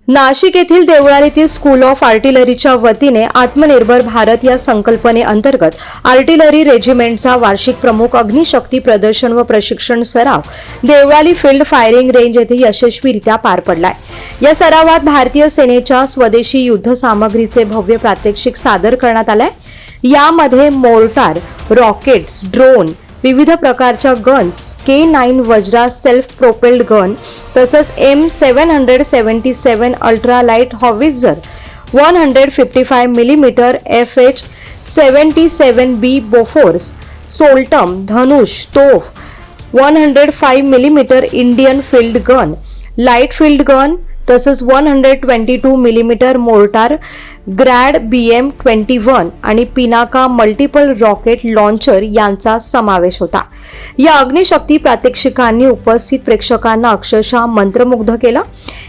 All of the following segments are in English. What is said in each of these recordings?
नाशिक येथील देवळालीतील school of आर्टिलरीच्या वतीने आत्मनिर्भर भारत या संकल्पनेअंतर्गत आर्टिलरी रेजिमेंटचा वार्षिक प्रमुख अग्निशक्ती प्रदर्शन व प्रशिक्षण सराव देवळाली फील्ड फायरिंग रेंज येथे यशस्वीरित्या पार पडलाय। या सरावात भारतीय सेनेच्या स्वदेशी युद्ध सामग्रीचे भव्य प्रात्यक्षिक सादर करण्यात आले। यामध्ये मोर्टार, रॉकेट्स, ड्रोन, विविध प्रकारच्या guns, K9 Vajra self propelled gun, तसंच M777 ultra light howitzer, 155 millimetre FH-77B Bofors, Soltam, Dhanush, तोफ, 105 millimetre Indian field gun, light field gun, तसंच 122 मिलीमीटर मोर्टार, ग्रॅड BM-21 आणि पिनाका मल्टिपल रॉकेट लॉन्चर यांचा समावेश होता। या अग्निशक्ती प्रात्यक्षिकांनी उपस्थित प्रेक्षकांना अक्षरशः मंत्रमुग्ध केलं।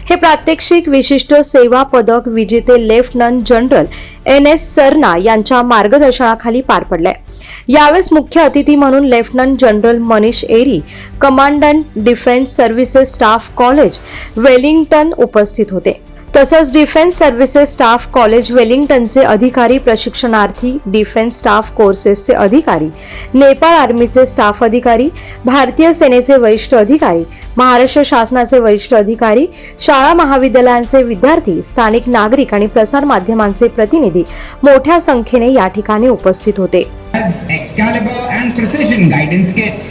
हे प्रात्यक्षिक विशिष्ट सेवा पदक विजेते लेफ्टनंट जनरल NS सरना यांच्या मार्गदर्शनाखाली पार पडले। यावेळेस मुख्य अतिथी म्हणून lieutenant general Manish Erry, commandant defence services staff college Wellington उपस्थित होते। तसंच डिफेन्स सर्व्हिसेस स्टाफ कॉलेज वेलिंग्टनचे अधिकारी, प्रशिक्षणार्थी, डिफेन्स स्टाफ कोर्सेसचे अधिकारी, नेपाळ आर्मीचे स्टाफ अधिकारी, भारतीय सेनेचे वरिष्ठ अधिकारी, महाराष्ट्र शासनाचे वरिष्ठ अधिकारी, शाळा महाविद्यालयांचे विद्यार्थी, स्थानिक नागरिक आणि प्रसार माध्यमांचे प्रतिनिधी मोठ्या संख्येने या ठिकाणी उपस्थित होते। Excalibur and precision guidance kits.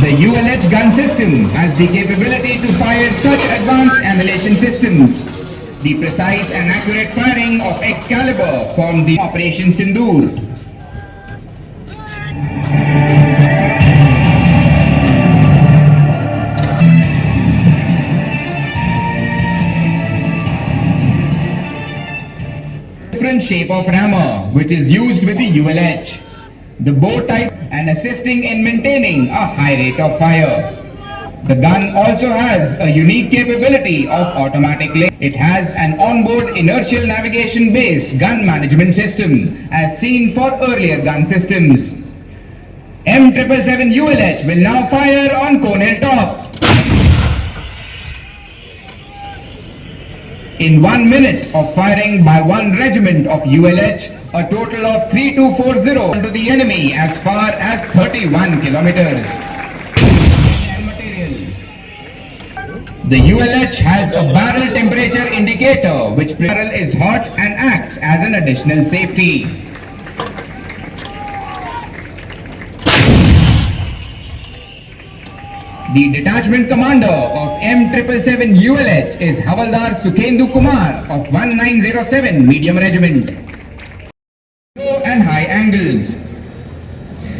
The ULH gun system has the capability to fire such advanced ammunition systems. The precise and accurate firing of Excalibur formed the Operation Sindoor. Different shape of rammer which is used with the ULH. The bow type and assisting in maintaining a high rate of fire. The gun also has a unique capability of automatic lift. It has an onboard inertial navigation based gun management system as seen for earlier gun systems. M777 ULH will now fire on cone hill top. In 1 minute of firing by one regiment of ULH, a total of 3240 to the enemy as far as 31 kilometers. The ULH has a barrel temperature indicator which barrel is hot and acts as an additional safety. The detachment commander of M777 ULH is Havaldar Sukhendu Kumar of 1907 Medium Regiment. Low and high angles.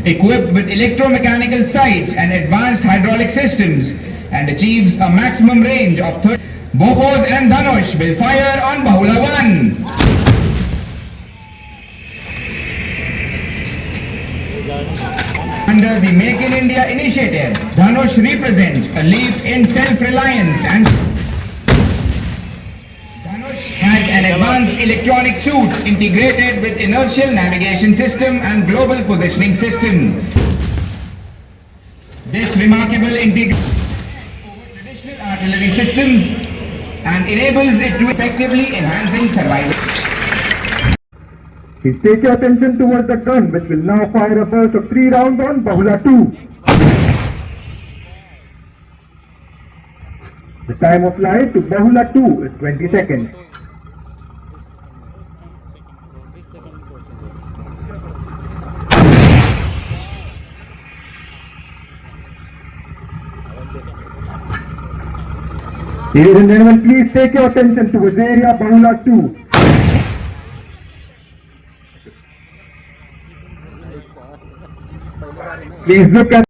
Equipped with electromechanical sights and advanced hydraulic systems and achieves a maximum range of 30. Bofors and Dhanush will fire on Bahula 1. Under the Make in India initiative, Dhanush represents a leap in self-reliance and Dhanush has an advanced electronic suit integrated with inertial navigation system and global positioning system. This remarkable integration over traditional artillery systems and enables it to effectively enhancing survival. Please take your attention towards the gun which will now fire a burst of 3 rounds on Bahula 2. The time of flight to Bahula 2 is 20 seconds. Ladies and gentlemen, please take your attention towards area Bahula 2. Please look at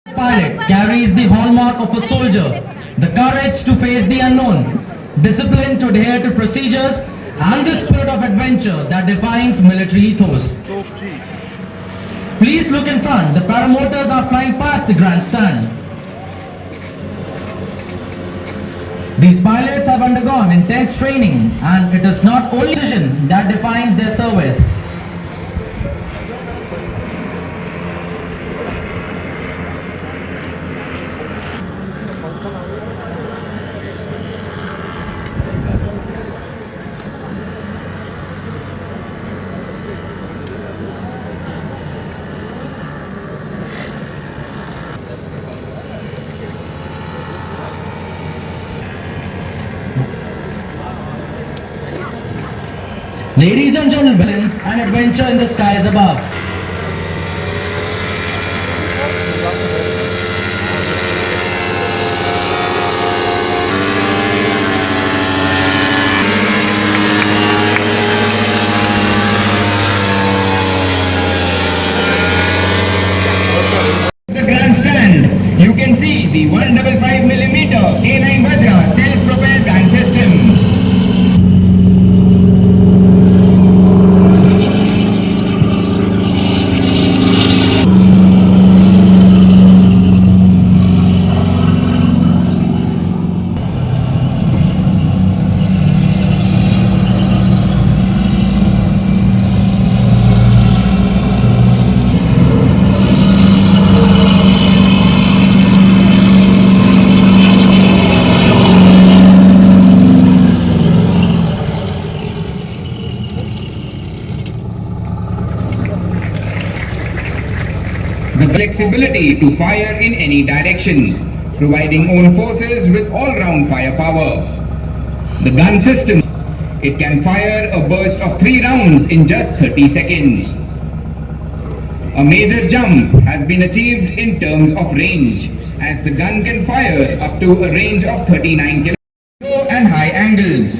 Pilot carries the hallmark of a soldier, the courage to face the unknown, discipline to adhere to procedures, and the spirit of adventure that defines military ethos. Please look in front. The paramotors are flying past the grandstand. These pilots have undergone intense training, and it is not only precision that defines their service. Ladies and gentlemen, balance and adventure in the skies above. The grandstand, you can see the 155mm K9 Vajra self-propelled gun system. The flexibility to fire in any direction, providing own forces with all-round firepower. The gun system, it can fire a burst of 3 rounds in just 30 seconds. A major jump has been achieved in terms of range, as the gun can fire up to a range of 39 km and high angles.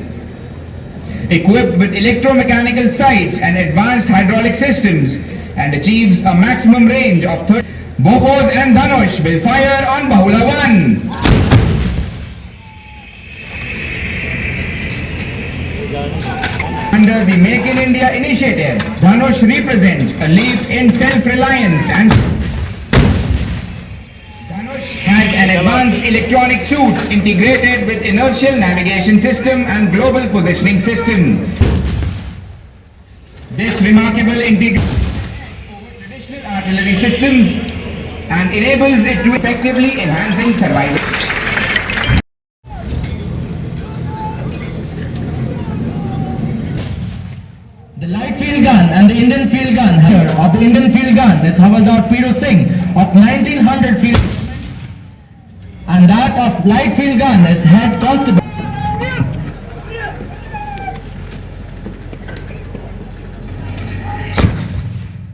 Equipped with electromechanical sights and advanced hydraulic systems, and achieves a maximum range of 30. Bofors and Dhanush will fire on Bahula 1. Under the Make in India initiative, Dhanush represents a leap in self-reliance and Dhanush has an advanced electronic suite integrated with inertial navigation system and global positioning system. This remarkable integration over traditional artillery systems and enables it to effectively enhancing survival. The light field gun and the Indian field gun of the Indian field gun is Havaldar Piru Singh of 1900 field, and that of light field gun is Head Constable.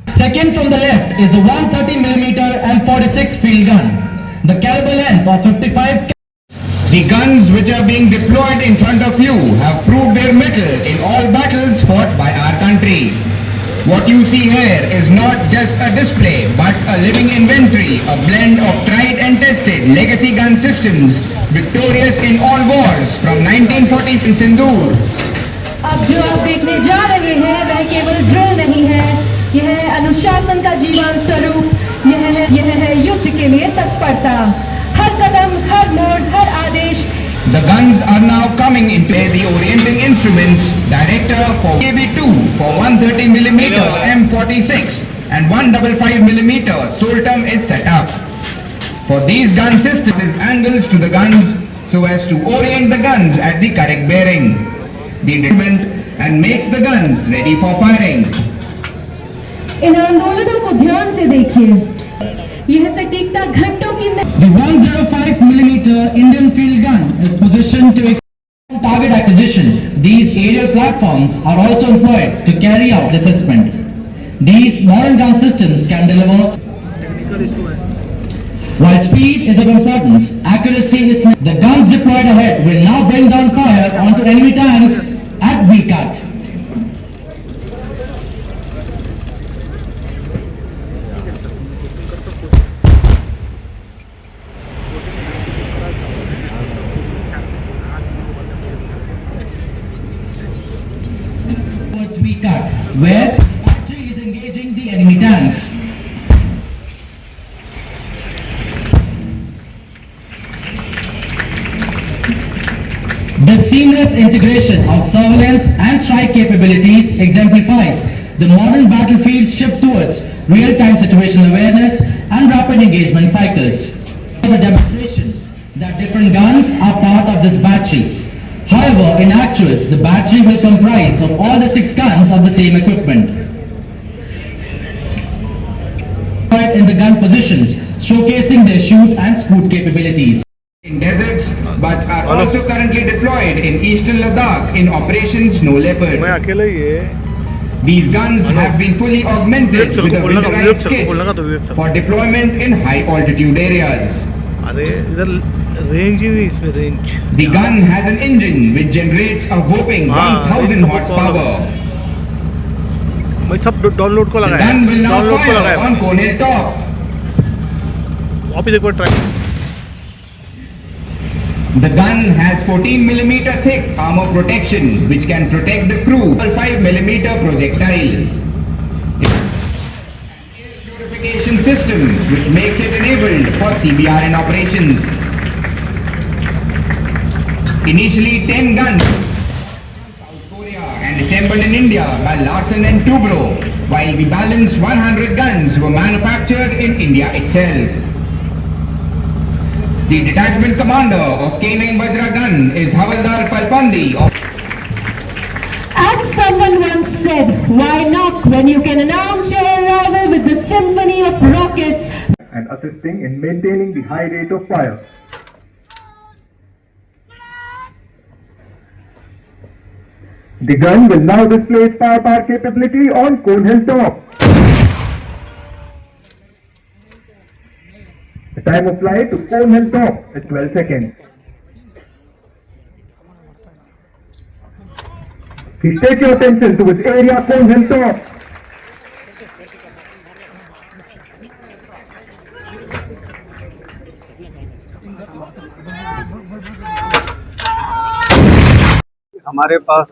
Second from the left is the 130mm M46 field gun. The caliber length of 55. The guns which are being deployed in front of you have proved their mettle in all battles fought by our country. What you see here is not just a display but a living inventory, a blend of tried and tested legacy gun systems victorious in all wars from 1940s in Sindoor. अब जो आप देखने जा रहे हैं वह केवल drill नहीं है, यह है अनुशासन का जीवन स्वरूप, यह है युद्ध के लिए तत्परता। हर कदम, हर मोड़, हर आदेश। The guns are now coming in play. The orienting instruments director for KB2 for 130mm M46 and 155mm Soltum is set up. For these gun systems is angles to the guns so as to orient the guns at the correct bearing. The determined and makes the guns ready for firing. इन आंदोलनों को ध्यान से देखिए, यह सटीकता घंटों की The 105mm Indian field gun is positioned to target acquisition. These aerial platforms are also employed to carry out the assessment. These modern gun systems can deliver. While speed is of importance, accuracy is not. The guns deployed ahead will now bring down fire onto enemy tanks at V-cut. Towards V-cut, where the battery is engaging the enemy tanks. This seamless integration of surveillance and strike capabilities exemplifies the modern battlefield shift towards real-time situational awareness and rapid engagement cycles. The demonstration that different guns are part of this battery. However, in actuals, the battery will comprise of all the 6 guns of the same equipment. In the gun positions, showcasing their shoot and scoot capabilities. deserts but are also currently deployed in eastern Ladakh in Operation Snow Leopard. मैं अकेले ही है These guns have been fully augmented with a winterized kit for deployment in high altitude areas. अरे इधर range ही नहीं इसमें range The gun has an engine which generates a whopping 1000 horsepower. मैं सब download को The लगाया gun will now डाउनलोड को fire लगाया on Cone Hill top. वापस एक बार try The gun has 14mm thick armor protection which can protect the crew. 5mm projectile. It has an air purification system which makes it enabled for CBRN operations. Initially 10 guns from South Korea and assembled in India by Larsen and Toubro, while the balance 100 guns were manufactured in India itself. The detachment commander of K9 Vajra gun is Havaldar Palpandi of As someone once said, why knock when you can announce your arrival with the symphony of rockets? and assisting in maintaining the high rate of fire. The gun will now display its firepower capability on Cone Hill top. The time of flight to Cone Hill top is 12 seconds. Please take your attention to its area Cone Hill top. हमारे पास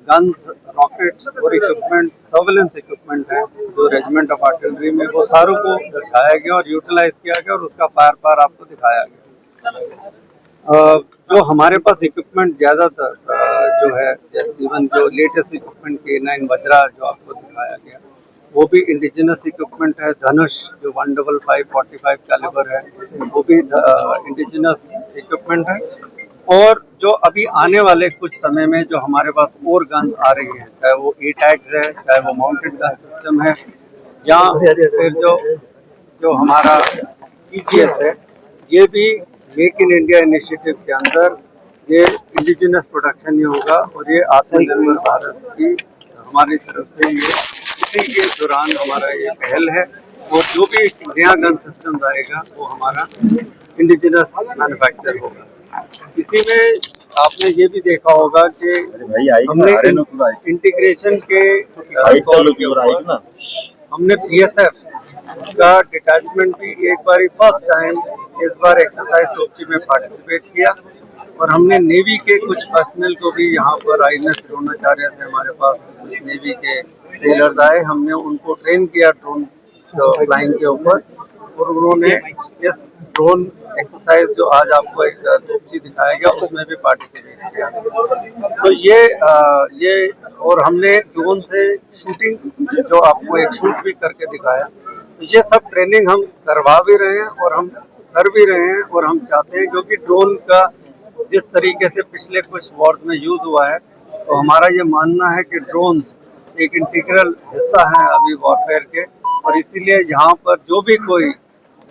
guns, rockets और equipment, surveillance equipment है जो regiment of artillery में, वो सारों को दर्शाया गया और यूटिलाइज किया गया और उसका फायर पावर आपको दिखाया गया। जो हमारे पास इक्विपमेंट ज़्यादातर जो है, इवन जो लेटेस्ट इक्विपमेंट K9 वज्रा जो आपको दिखाया गया, वो भी इंडिजिनस इक्विपमेंट है। धनुष जो 155-45 कैलिबर है, वो भी इंडिजिनस इक्विपमेंट है। और जो अभी आने वाले कुछ समय में जो हमारे पास और गन आ रही हैं, चाहे वो A-टैग्स है, चाहे वो माउंटेड गन सिस्टम है, या फिर जो हमारा EGS है, ये भी मेक इन इंडिया इनिशिएटिव के अंदर ये इंडिजिनस प्रोडक्शन ही होगा और ये आत्मनिर्भर भारत की हमारी तरफ से इसी के दौरान हमारा ये पहल है। और जो भी नया गन सिस्टम आएगा वो हमारा इंडिजिनस मैन्युफैक्चर होगा। इसी में आपने ये भी देखा होगा कि हमने इंटीग्रेशन के तौर के ऊपर हमने BSF का डिटैचमेंट भी एक बार फर्स्ट टाइम इस बार एक्सरसाइज तोपची में पार्टिसिपेट किया। और हमने नेवी के कुछ पर्सनल को भी यहाँ पर INS द्रोणाचार्य से हमारे पास कुछ नेवी के सेलर्स आए, हमने उनको ट्रेन किया ड्रोन फ्लाइंग के ऊपर, और उन्होंने इस ड्रोन एक्सरसाइज जो आज आपको एक तोपची दिखाया गया उसमें भी पार्टिसिपेट किया। तो ये और हमने ड्रोन से शूटिंग जो आपको एक शूट भी करके दिखाया। तो ये सब ट्रेनिंग हम करवा भी रहे हैं और हम कर भी रहे हैं, और हम चाहते हैं क्योंकि ड्रोन का जिस तरीके से पिछले कुछ वॉर्स में यूज हुआ है, तो हमारा ये मानना है कि ड्रोन्स एक इंटीग्रल हिस्सा है अभी वॉरफेयर के, और इसीलिए यहाँ पर जो भी कोई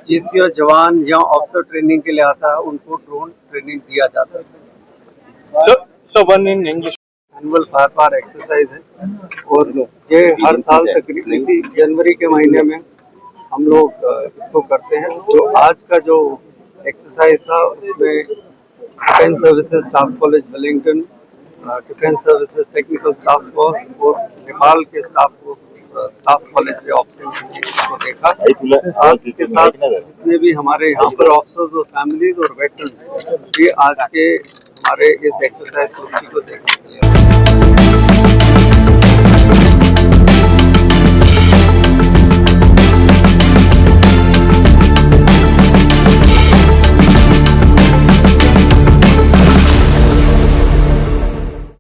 GCO जवान या ऑफिसर ट्रेनिंग के लिए आता है उनको ड्रोन ट्रेनिंग दिया जाता है। So one in English annual fire power exercise है, और ये हर साल तकरीबन इसी जनवरी के महीने में हम लोग इसको करते हैं। जो आज का जो एक्सरसाइज था उसमें defence services staff college Wellington, defence services technical staff course और नेपाल के स्टाफ कॉलेज के ऑफिसर्स को देखा। के साथ जितने भी हमारे यहाँ पर ऑफिसर्स और फैमिलीज और वेटरन ये आज के हमारे इस एक्सरसाइज को देखा।